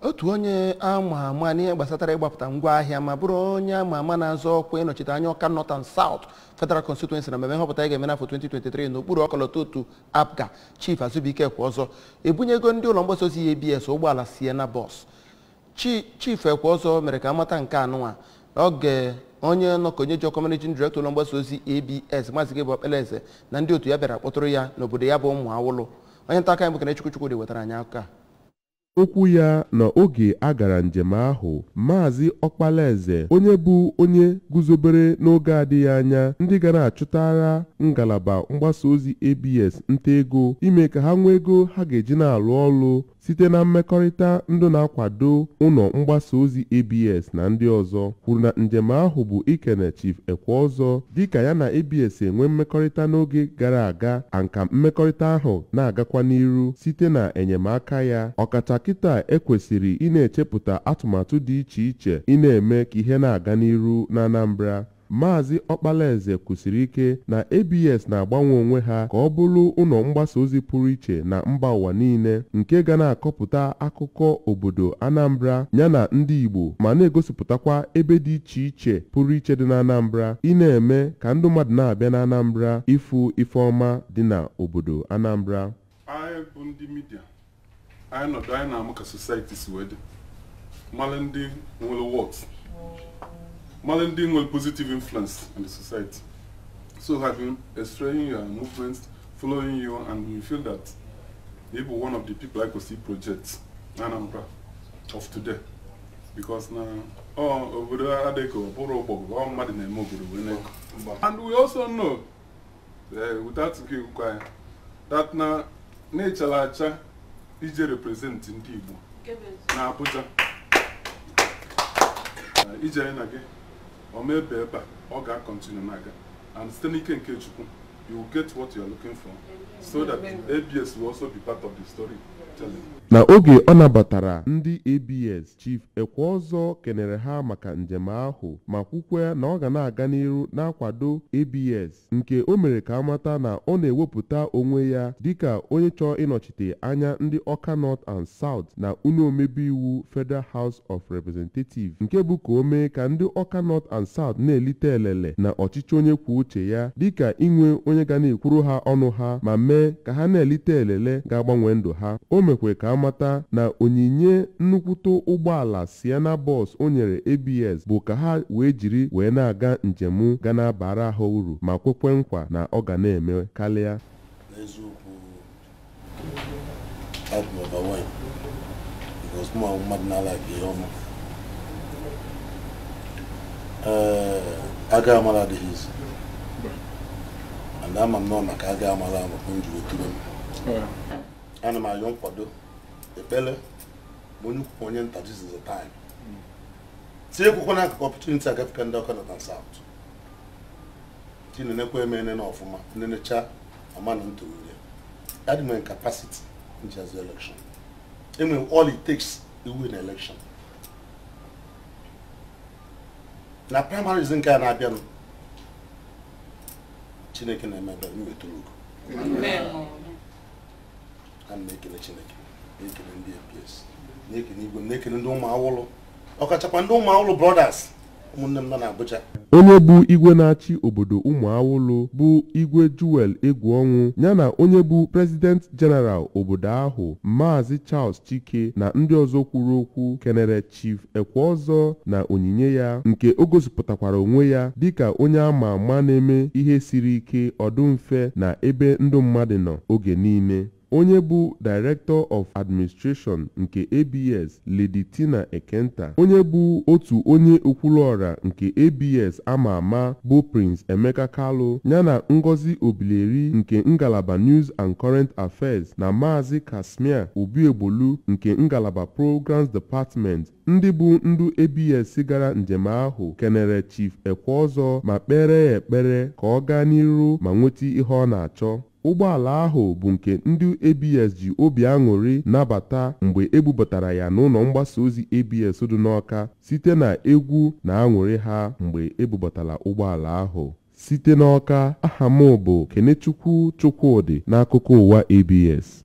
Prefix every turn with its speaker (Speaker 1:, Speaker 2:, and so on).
Speaker 1: otu onye ama ama n'ihe gbasatara ịgbapụta ngwa ahịa ma bụrụ onye ama ama na-azọ ọkwa ịnọchite anya Ọka North and South Federal Constituency na mmemme nhọpụta ga-eme n'afọ 2023 n'okpuru ọkọlọtọ otu APGA Chief Azubike Ekweozor ebunyego ndị ụlọ mgbasa ozi ABS ụgbọala Sienna bus. Chief Ekweozor mere ka amata nke anụnwa oge onye nọkonye jọ Managing Director ụlọ mgbasa ozi ABS Maazị Gabriel Okpeleze na ndị otu ya bịara kpọtụrụ ya n'obodo ya bụ Ụmụawụlụ. Onye nta aka anyị bụ Kenechukwu dị wetara anyị aka.
Speaker 2: Okwu ya n'oge a gara njem ahụ, Maazị Okpeleze onye bụ onye guzobere n'oge adịghị anya ndị gara achụtara ngalaba mgbasa ozi ABS nta ego ime ka ha nwee ego ha ga-eji na-alụ ọrụ site na mmekọrịta ndụ na-akwado ụlọ mgbasa ozi ABS na ndị ọzọ, kwuru na njem ahụ bụ ikene Chief Ekweozor dịka ya na ABS enwe mmekọrịta n'oge gara aga, nka mmekọrịta ahụ na-agakwa n'iru site na enyemaka ya. Ọkacha kịta ekwesịrị ị na-echepụta atụmatụ dị iche iche ị na-eme ka ihe na-aga n'iru na Anambra. Maazị Okpeleze kwusiri ike na ABS na-agbanwe onwe ha ka ọ bụrụ ụlọ mgbasa ozi pụrụ iche na mba ụwa niile nke ga na-akọpụta akụkọ obodo Anambra yana ndị Igbo ma na-egosipụtakwa ebe dị iche iche pụrụ iche dị na Anambra ị na-eme ka ndị mmadụ na-abịa na Anambra ịfụ ife ọma dị na obodo Anambra.
Speaker 3: Anyị bụ ndị midia, anyị nọdụ anyị na-amụ ka society si wee dị, mara ndị nwere works, Malending will positive influence on the society. So having extracting your movements, following you, and we feel that you are one of the people I could see projects Anambra of today. Because now, and we also know, without that now nature lacha is representing people. Now Abuja. Or maybe or continue naga, and Stenike Nkechukwu, you will get what you are looking for, so that ABS will also be part of the story telling.
Speaker 2: Na oge ọ nabatara ndị ABS, Chief Ekweozor kenere ha maka njem ahụ ma kwukwe na ọ ga na-aga n'iru na-akwado ABS nke o mere ka amata na ọ na-ewepụta onwe ya dịka onye chọọ ịnọchite anya ndị Ọka North and South na ụlọ omebe iwu Federal House of Representatives nke bụ ka o mee ka ndị Ọka North and South na-elite elele na ọchịchị onye kwuo uche ya dịka inwe onye ga na-ekwuru ha ọnụ ha ma mee ka ha na-elite elele ga-agbanwe ndụ ha. O mekwe ka amata na onyinye nnukwute ụgbọala Sienna bus o nyere ABS bụ ka ha wee jiri wee na-aga njem ga na-abara ha uru ma kwekwe nkwa na ọ ga na-eme karịa.
Speaker 4: N'eziokwu, abụ ọbawa because mmadụ na-alaghị ihe ọma. Aga amara adịghị izi, and ama m nọ maka aga amara maka njiri oturu m. Ana m ayọ nkwado ekpele onye nta, this is the time. See ekwukwo na akụkọ opportunity agafika ndị Ọka North and South. Tinenekwa emene na ọfụma, nenecha ama na ntụrụle. That is my capacity in just election. I mean, all it takes to win an election. Na primaries nke a na-abịa nụ, Chineke na-emebe mmetụrụ. Amen. A na-ekele Chineke, na-ekele ndị APS, na-ekele Igwe, na-ekele ndị Ụmụawụlụ, ọkachakwa ndị Ụmụawụlụ brothers, ụmụnne m nọ n'Abuja.
Speaker 2: Onye bụ igwe na-achị obodo Ụmụawụlụ bụ Igwe Joel Egwuonwu yana onye bụ President General obodo ahụ Maazị Charles Chike na ndị ọzọ kwuru okwu kenere Chief Ekweozor na onyinye ya nke o gosipụtakwara onwe ya dịka onye ama ama na-eme ihe siri ike ọdụ mfe na ebe ndị mmadụ nọ oge niile. Onye bụ Director of Administration nke ABS Lady Tina Ekenta, onye bụ otu onye okwuluọra nke ABS ama ama bụ Prince Emeka Kalu yana Ngozi Obileri nke ngalaba News and Current Affairs na Maazị Kasmia Obiegbolu nke ngalaba Programs Department, ndị bụ ndị ABS gara njem ahụ kenere Chief Ekweozor ma kpere ya ekpere ka ọ gaa n'iru ma nweta ihe ọ na-achọ. Ụgbọala ahụ bụ nke ndị ABS ji obi aṅụrị nabata mgbe ebubatara ya n'ụlọ mgbasa ozi ABS dị n'Ọka site na egwu na aṅụrị ha mgbe ebubatara ụgbọala ahụ. Site n'Ọka, aha m bụ Kenechukwu Chukwudị n'akụkọ ụwa ABS.